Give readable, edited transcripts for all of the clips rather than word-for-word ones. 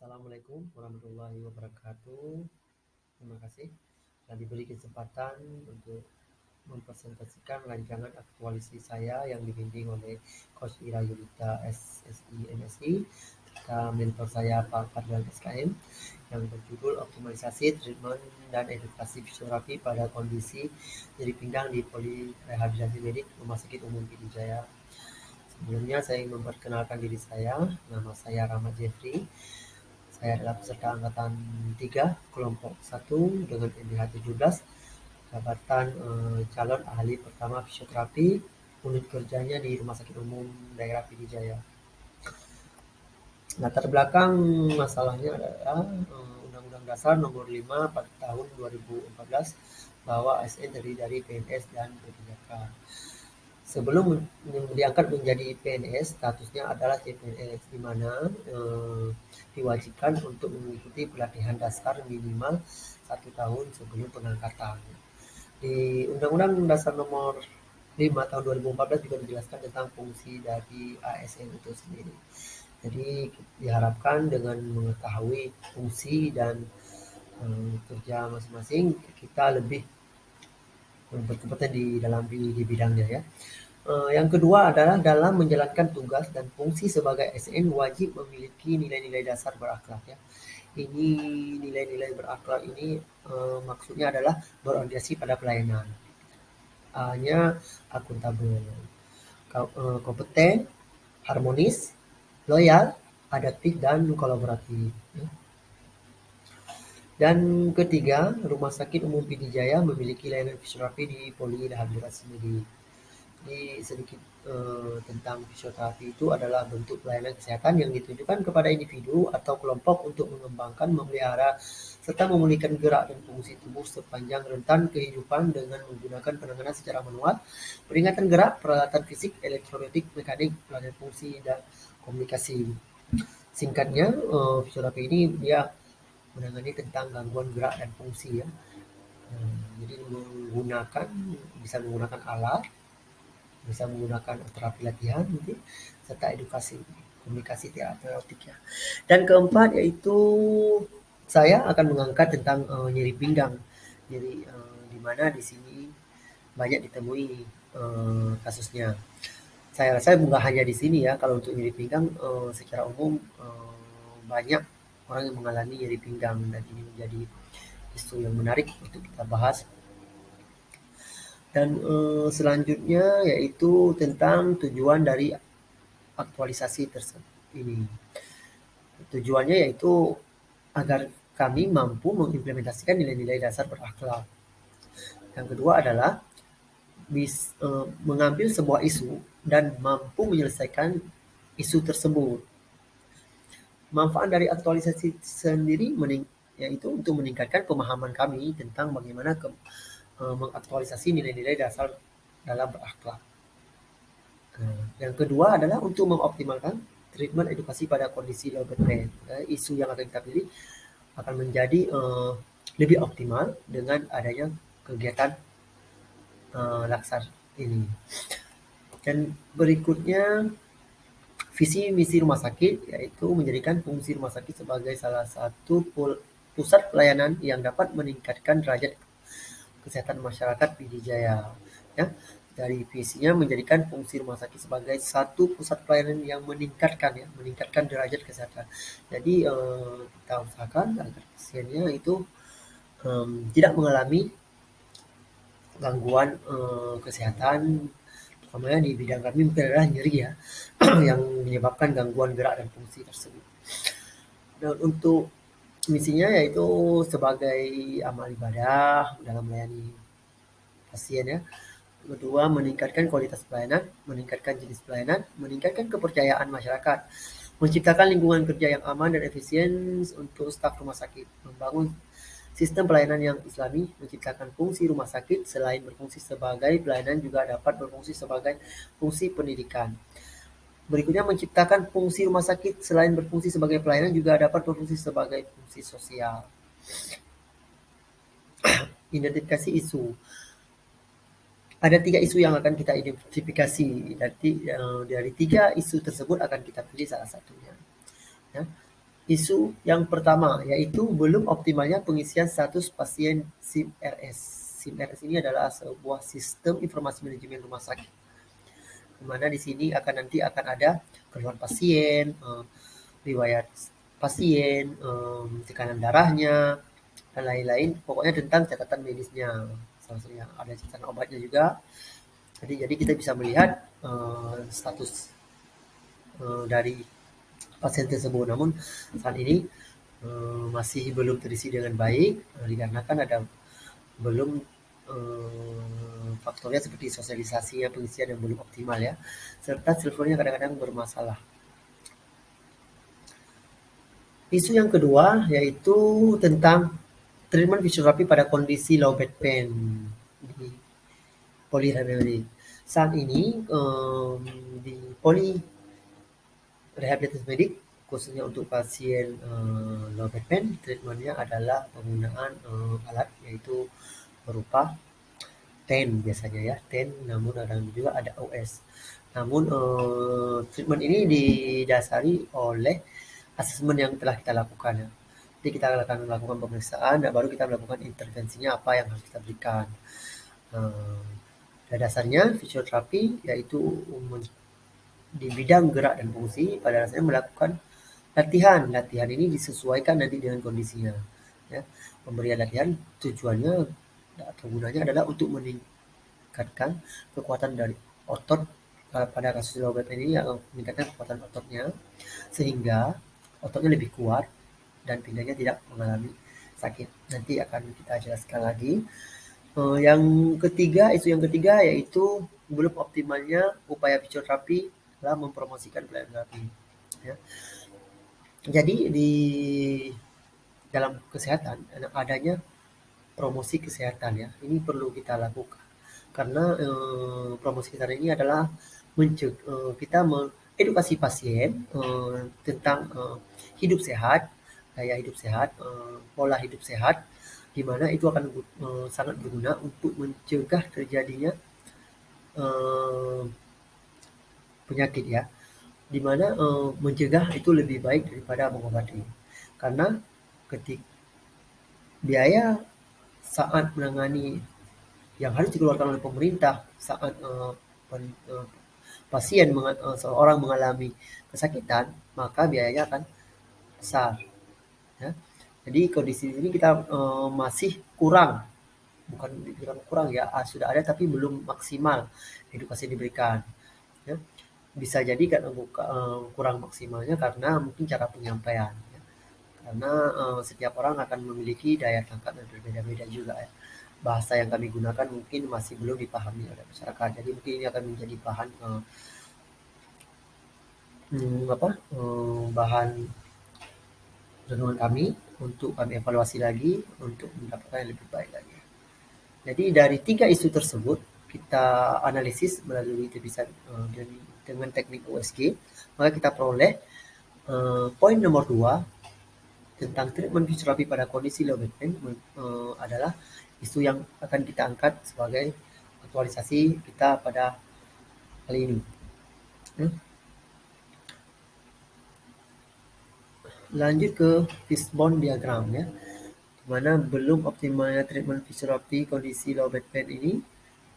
Assalamualaikum warahmatullahi wabarakatuh. Terima kasih telah diberi kesempatan untuk mempresentasikan rancangan aktualisasi saya yang dibimbing oleh Coach Ira Yulita SSI MSI serta mentor saya Pak Fadlan SKM yang berjudul optimalisasi treatment dan edukasi fisioterapi pada kondisi nyeri pinggang di Polirehabilitasi Medik Rumah Sakit Umum Pd Jaya. Sebelumnya saya ingin memperkenalkan diri saya. Nama saya Rahmat Jeffrey. Saya adalah peserta angkatan 3 kelompok 1 dengan NDH 17, jabatan calon ahli pertama fisioterapi, unit kerjanya di Rumah Sakit Umum Daerah Pd Jaya. Latar belakang masalahnya adalah Undang-Undang Dasar Nomor 5 pada tahun 2014 bahwa ASN terdiri dari PNS dan P3K. Sebelum diangkat menjadi PNS, statusnya adalah CPNS, di mana diwajibkan untuk mengikuti pelatihan dasar minimal 1 tahun sebelum pengangkatan. Di Undang-Undang Dasar Nomor 5 tahun 2014 juga dijelaskan tentang fungsi dari ASN itu sendiri. Jadi diharapkan dengan mengetahui fungsi dan kerja masing-masing, kita lebih berkompeten di bidangnya ya. Yang kedua adalah dalam menjalankan tugas dan fungsi sebagai ASN wajib memiliki nilai-nilai dasar berakhlak ya. Ini nilai-nilai berakhlak ini maksudnya adalah berorientasi pada pelayanan. A-nya akuntabel, kompeten, harmonis, loyal, adaptif dan kolaboratif. Ya. Dan ketiga, Rumah Sakit Umum Pd Jaya memiliki layanan fisioterapi di Polirehabilitasi Medik. Jadi sedikit tentang fisioterapi itu adalah bentuk pelayanan kesehatan yang ditujukan kepada individu atau kelompok untuk mengembangkan, memelihara, serta memulihkan gerak dan fungsi tubuh sepanjang rentan kehidupan dengan menggunakan penanganan secara manual, peringatan gerak, peralatan fisik, elektronik, mekanik, pelayanan fungsi, dan komunikasi. Singkatnya, fisioterapi ini dia menangani tentang gangguan gerak dan fungsi ya. Jadi bisa menggunakan alat, bisa menggunakan terapi latihan gitu, serta edukasi komunikasi terapeutik ya. Dan keempat yaitu saya akan mengangkat tentang nyeri pinggang. Jadi di mana di sini banyak ditemui kasusnya. Saya rasa bukan hanya di sini ya, kalau untuk nyeri pinggang secara umum banyak orang yang mengalami nyeri pinggang dan ini menjadi isu yang menarik untuk kita bahas. Dan selanjutnya yaitu tentang tujuan dari aktualisasi tersebut ini. Tujuannya yaitu agar kami mampu mengimplementasikan nilai-nilai dasar berakhlak. Yang kedua adalah mengambil sebuah isu dan mampu menyelesaikan isu tersebut. Manfaat dari aktualisasi sendiri yaitu untuk meningkatkan pemahaman kami tentang bagaimana mengaktualisasi nilai-nilai dasar dalam berakhlak. Yang kedua adalah untuk mengoptimalkan treatment edukasi pada kondisi low back pain. Isu yang akan kita pilih akan menjadi lebih optimal dengan adanya kegiatan laksar ini. Dan berikutnya visi misi rumah sakit yaitu menjadikan fungsi rumah sakit sebagai salah satu pusat pelayanan yang dapat meningkatkan derajat kesehatan masyarakat Pd Jaya. Ya, dari visinya menjadikan fungsi rumah sakit sebagai satu pusat pelayanan yang meningkatkan derajat kesehatan. Jadi kita usahakan agar pasiennya itu tidak mengalami gangguan kesehatan, utamanya di bidang kami mungkin adalah nyeri ya, yang menyebabkan gangguan gerak dan fungsi tersebut. Dan untuk misinya yaitu sebagai amal ibadah dalam melayani pasien ya. Kedua, meningkatkan kualitas pelayanan, meningkatkan jenis pelayanan, meningkatkan kepercayaan masyarakat, menciptakan lingkungan kerja yang aman dan efisien untuk staf rumah sakit, membangun sistem pelayanan yang islami, menciptakan fungsi rumah sakit selain berfungsi sebagai pelayanan juga dapat berfungsi sebagai fungsi pendidikan. Berikutnya, menciptakan fungsi rumah sakit selain berfungsi sebagai pelayanan juga dapat berfungsi sebagai fungsi sosial. Identifikasi isu. Ada 3 isu yang akan kita identifikasi. Dari 3 isu tersebut akan kita pilih salah satunya. Ya. Isu yang pertama yaitu belum optimalnya pengisian status pasien SIM-RS. SIM-RS ini adalah sebuah sistem informasi manajemen rumah sakit, di mana di sini nanti akan ada keluhan pasien, riwayat pasien, tekanan darahnya, dan lain-lain. Pokoknya tentang catatan medisnya. Salah satunya ada catatan obatnya juga. Jadi kita bisa melihat status dari pasien tersebut. Namun saat ini masih belum terisi dengan baik dikarenakan ada belum faktornya seperti sosialisasi pengisian yang belum optimal ya, serta servernya kadang-kadang bermasalah. Isu yang kedua yaitu tentang treatment fisioterapi pada kondisi low back pain di polyrehabilitasi. Saat ini di polyrehabilitasi medik khususnya untuk pasien low back pain, treatmentnya adalah penggunaan alat yaitu berupa TEN biasanya ya, TEN, namun ada juga ada OS. Namun treatment ini didasari oleh asesmen yang telah kita lakukan ya. Jadi kita akan melakukan pemeriksaan dan baru kita melakukan intervensinya apa yang harus kita berikan. Pada dasarnya fisioterapi yaitu di bidang gerak dan fungsi pada dasarnya melakukan latihan. Latihan ini disesuaikan nanti dengan kondisinya. Ya. Pemberian latihan tujuannya atau gunanya adalah untuk meningkatkan kekuatan dari otot pada kasus low back pain ini yang meningkatkan kekuatan ototnya sehingga ototnya lebih kuat dan pindahnya tidak mengalami sakit. Nanti akan kita jelaskan lagi. Isu yang ketiga yaitu belum optimalnya upaya fisioterapi dalam mempromosikan pelayanan terapi. Ya. Jadi di dalam kesehatan adanya promosi kesehatan ya, ini perlu kita lakukan karena promosi kesehatan ini adalah kita mengedukasi pasien tentang hidup sehat, gaya hidup sehat, pola hidup sehat, di mana itu akan sangat berguna untuk mencegah terjadinya penyakit ya, di mana mencegah itu lebih baik daripada mengobati karena ketika biaya saat menangani yang harus dikeluarkan oleh pemerintah saat seorang mengalami kesakitan, maka biayanya akan besar. Ya. Jadi kondisi ini kita masih kurang, bukan dibilang kurang ya, sudah ada tapi belum maksimal edukasi diberikan. Ya. Bisa jadi kan kurang maksimalnya karena mungkin cara penyampaian. Ya. Karena setiap orang akan memiliki daya tangkap yang berbeda-beda juga ya. Bahasa yang kami gunakan mungkin masih belum dipahami oleh masyarakat. Jadi mungkin ini akan menjadi bahan bahan renungan kami untuk kami evaluasi lagi untuk mendapatkan yang lebih baik lagi. Jadi dari 3 isu tersebut kita analisis melalui tebisan dengan teknik USG, maka kita peroleh poin nomor 2 tentang treatment fisioterapi pada kondisi low back pain adalah isu yang akan kita angkat sebagai aktualisasi kita pada kali ini. Lanjut ke fishbone diagram ya, dimana belum optimalnya treatment fisioterapi kondisi low back pain ini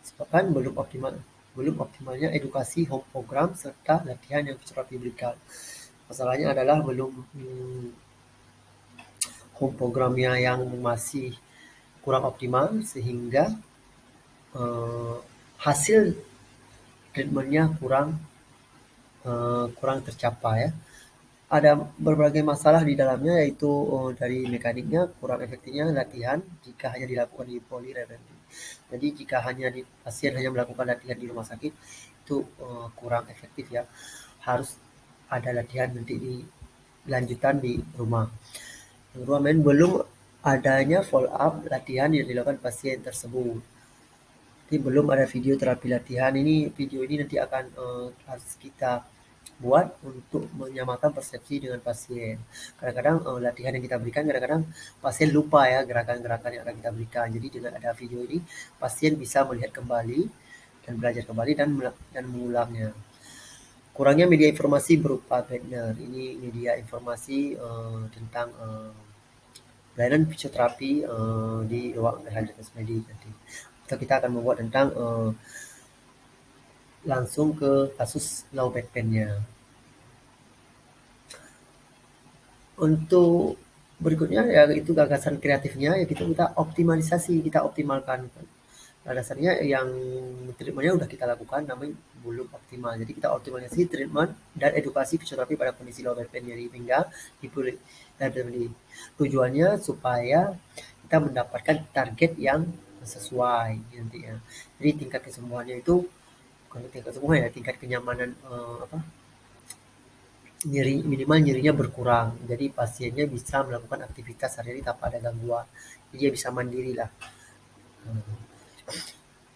disebabkan belum optimalnya edukasi home program serta latihan yang fisioterapi berikan. Masalahnya adalah belum home programnya yang masih kurang optimal sehingga hasil treatmentnya kurang tercapai ya. Ada berbagai masalah di dalamnya yaitu dari mekaniknya kurang efektifnya latihan jika hanya dilakukan di polyrehabilitasi. Jadi jika pasien hanya melakukan latihan di rumah sakit itu kurang efektif ya. Harus ada latihan nanti lanjutan di rumah. Yang kedua, belum adanya follow up latihan yang dilakukan pasien tersebut. Jadi belum ada video terapi latihan ini. Video ini nanti akan harus kita buat untuk menyamakan persepsi dengan pasien. Kadang-kadang latihan yang kita berikan kadang-kadang pasien lupa ya gerakan-gerakan yang akan kita berikan. Jadi dengan ada video ini pasien bisa melihat kembali dan belajar kembali dan mengulangnya. Kurangnya media informasi berupa banner. Ini media informasi tentang pelayanan fisioterapi di ruang rehabilitasi medik nanti. Atau kita akan membuat tentang langsung ke kasus low back pain-nya. Untuk berikutnya ya itu gagasan kreatifnya ya kita optimalisasi, kita optimalkan. Nah, dasarnya yang treatmentnya udah kita lakukan namun belum optimal. Jadi kita optimalisasi treatment dan edukasi fisioterapi pada kondisi low back pain nyeri pinggang dan tujuannya supaya kita mendapatkan target yang sesuai nantinya. Jadi tingkat kesembuhannya itu bukan tingkat kesembuhan ya, tingkat kenyamanan minimal nyerinya berkurang. Jadi pasiennya bisa melakukan aktivitas sehari-hari tanpa ada gangguan. Jadi dia bisa mandiri lah.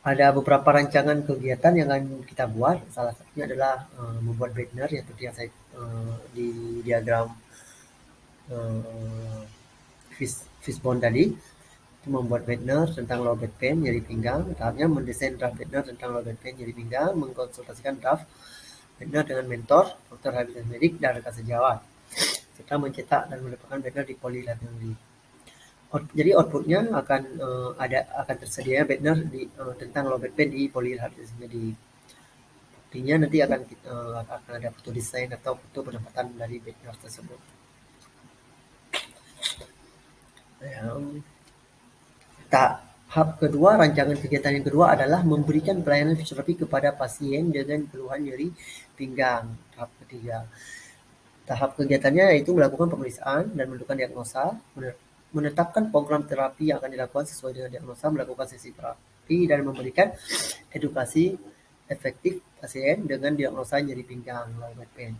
Ada beberapa rancangan kegiatan yang akan kita buat. Salah satunya adalah membuat banner yang seperti yang saya di diagram fishbone tadi. Itu membuat banner tentang low back pain nyeri pinggang. Tahapnya mendesain draft banner tentang low back pain nyeri pinggang, mengkonsultasikan draft banner dengan mentor, dokter rehabilitasi medik, dan rekan sejawat, serta mencetak dan menerbitkan banner di Polylab-Negeri. Jadi outputnya akan tersedia banner tentang low back pain di Polyrehabilitasi Medik. Buktinya nanti akan ada foto desain atau foto penempatan dari banner tersebut. Tahap kedua, rancangan kegiatan yang kedua adalah memberikan pelayanan fisioterapi kepada pasien dengan keluhan nyeri pinggang. Tahap ketiga. Tahap kegiatannya yaitu melakukan pemeriksaan dan menentukan diagnosa, menetapkan program terapi yang akan dilakukan sesuai dengan diagnosa, melakukan sesi terapi, dan memberikan edukasi efektif pasien dengan diagnosa nyeri pinggang low back pain.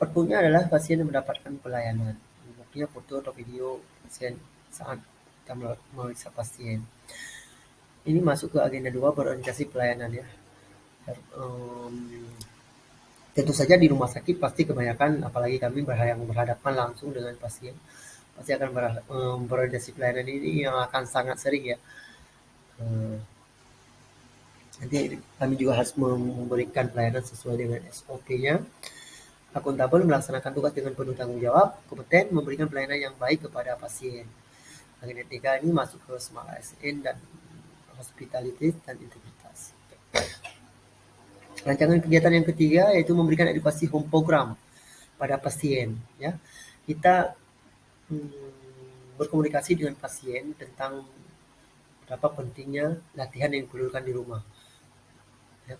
Outputnya adalah pasien yang mendapatkan pelayanan. Buktinya foto atau video pasien saat kita memeriksa pasien. Ini masuk ke agenda 2 berorientasi pelayanan ya. Tentu saja di rumah sakit pasti kebanyakan, apalagi kami yang berhadapan langsung dengan pasien, pasti akan berorientasi pelayanan ini yang akan sangat sering ya. Nanti kami juga harus memberikan pelayanan sesuai dengan SOP-nya. Akuntabel, melaksanakan tugas dengan penuh tanggung jawab, kompeten, memberikan pelayanan yang baik kepada pasien. Agenda 3 ini masuk ke Smart ASN dan hospitality dan integritas. Rancangan kegiatan yang ketiga yaitu memberikan edukasi home program pada pasien. Ya, kita berkomunikasi dengan pasien tentang berapa pentingnya latihan yang diperlukan di rumah. Ya.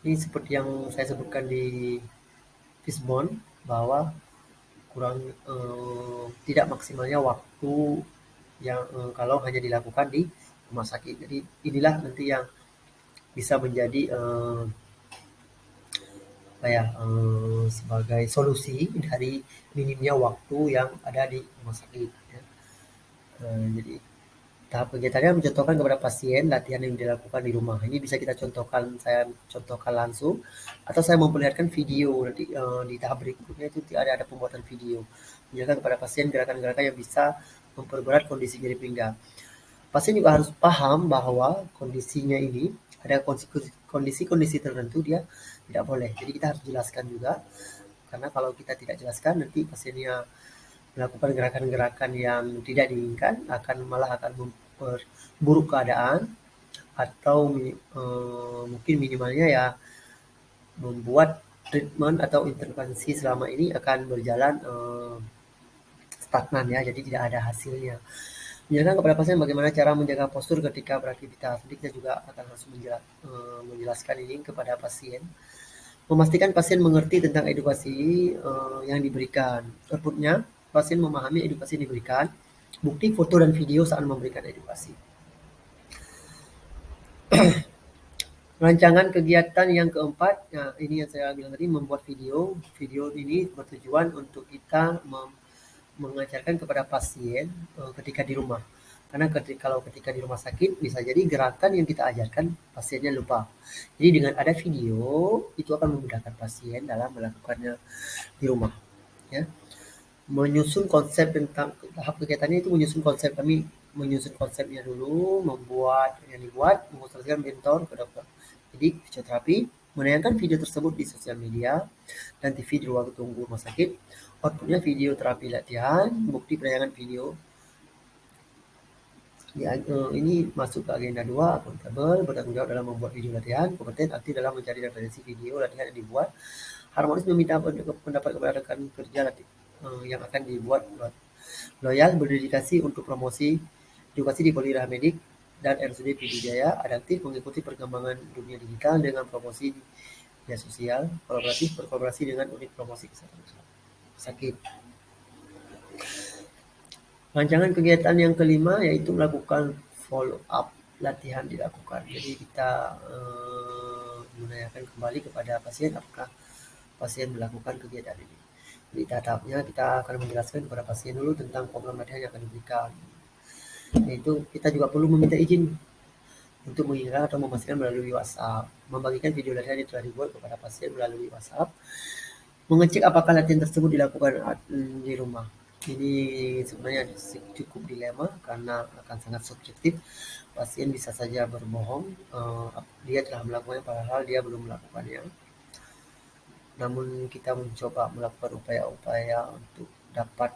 Ini seperti yang saya sebutkan di fishbone bahwa tidak maksimalnya waktu yang kalau hanya dilakukan di rumah sakit. Jadi inilah nanti yang bisa menjadi sebagai solusi dari minimnya waktu yang ada di rumah sakit. Ya. Jadi tahap kegiatannya mencontohkan kepada pasien latihan yang dilakukan di rumah. Ini bisa kita saya contohkan langsung, atau saya memperlihatkan video nanti di tahap berikutnya itu ada pembuatan video. Menjelaskan kepada pasien gerakan-gerakan yang bisa memperberat kondisi nyeri pinggang. Pasien juga harus paham bahwa kondisinya ini ada kondisi-kondisi tertentu dia tidak boleh. Jadi kita harus jelaskan juga, karena kalau kita tidak jelaskan nanti pasiennya melakukan gerakan-gerakan yang tidak diinginkan malah akan memperburuk keadaan, atau mungkin minimalnya ya membuat treatment atau intervensi selama ini akan berjalan stagnan ya, jadi tidak ada hasilnya. Menjelaskan kepada pasien bagaimana cara menjaga postur ketika beraktivitas. Jadi kita juga akan harus menjelaskan ini kepada pasien. Memastikan pasien mengerti tentang edukasi yang diberikan. Outputnya, pasien memahami edukasi yang diberikan, bukti foto dan video saat memberikan edukasi. Rancangan kegiatan yang keempat, nah ini yang saya bilang tadi, membuat video. Video ini bertujuan untuk kita mengajarkan kepada pasien ketika di rumah. Karena kalau ketika di rumah sakit bisa jadi gerakan yang kita ajarkan pasiennya lupa. Jadi dengan ada video itu akan memudahkan pasien dalam melakukannya di rumah. Ya. Menyusun konsep tentang tahap kegiatannya itu menyusun konsepnya dulu, membuat yang dibuat, mengonsultasikan mentor ke dokter. Jadi fisioterapi, menayangkan video tersebut di sosial media dan TV di ruang tunggu rumah sakit. Outputnya video terapi latihan, bukti penayangan video. Ini masuk ke agenda 2, akuntabel, bertanggung jawab dalam membuat video latihan, kompeten, aktif dalam mencari referensi video latihan yang dibuat, harmonis meminta pendapat kepada rekan kerja yang akan dibuat, loyal, berdedikasi untuk promosi edukasi di Poli Rahamedik dan RSUD PD Jaya, adaptif mengikuti perkembangan dunia digital dengan promosi media sosial, kolaboratif berkolaborasi dengan unit promosi kesehatan sakit. Rancangan kegiatan yang kelima yaitu melakukan follow up latihan dilakukan. Jadi kita menanyakan kembali kepada pasien apakah pasien melakukan kegiatan ini. Jadi tahapnya kita akan menjelaskan kepada pasien dulu tentang program latihan yang akan diberikan. Yaitu kita juga perlu meminta izin untuk mengirimkan atau memastikan melalui WhatsApp, membagikan video latihan yang telah dibuat kepada pasien melalui WhatsApp, mengecek apakah latihan tersebut dilakukan di rumah. Ini sebenarnya cukup dilema karena akan sangat subjektif. Pasien bisa saja berbohong, dia telah melakukannya padahal dia belum melakukannya. Namun kita mencoba melakukan upaya-upaya untuk dapat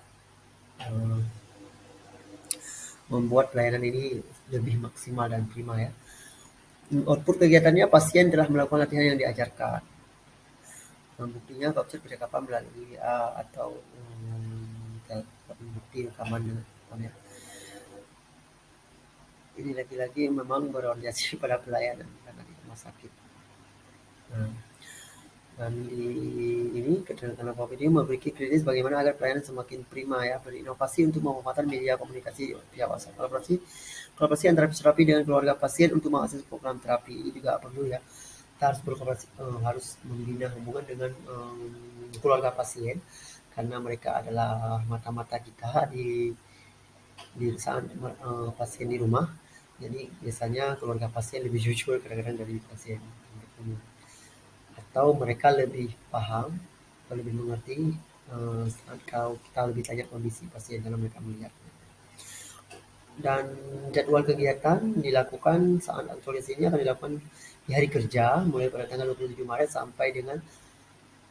membuat pelayanan ini lebih maksimal dan prima ya. Output kegiatannya pasien telah melakukan latihan yang diajarkan. Buktinya voucher percakapan melalui atau bukti rekaman dengan ya. Ini lagi-lagi memang berorientasi pada pelayanan karena di rumah sakit. Nah, dan di ini keterangan video memberi kritis bagaimana agar pelayanan semakin prima ya, berinovasi untuk memanfaatkan media komunikasi via WhatsApp, kolaborasi antara fisioterapi dengan keluarga pasien untuk mengakses program terapi. Ini juga perlu ya, kita harus berkolaborasi, harus membina hubungan dengan keluarga pasien karena mereka adalah mata-mata kita di saat pasien di rumah. Jadi biasanya keluarga pasien lebih jujur kadang-kadang dari pasien atau mereka lebih paham atau lebih mengerti saat kalau kita lebih tanya kondisi pasien karena mereka melihat. Dan jadwal kegiatan dilakukan saat aktualisasinya akan dilakukan di hari kerja mulai pada tanggal 27 Maret sampai dengan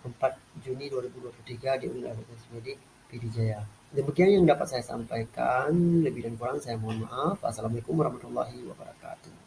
4 Juni 2023 di Universitas Medik PD Jaya. Demikian yang dapat saya sampaikan, lebih dan kurang saya mohon maaf. Assalamualaikum warahmatullahi wabarakatuh.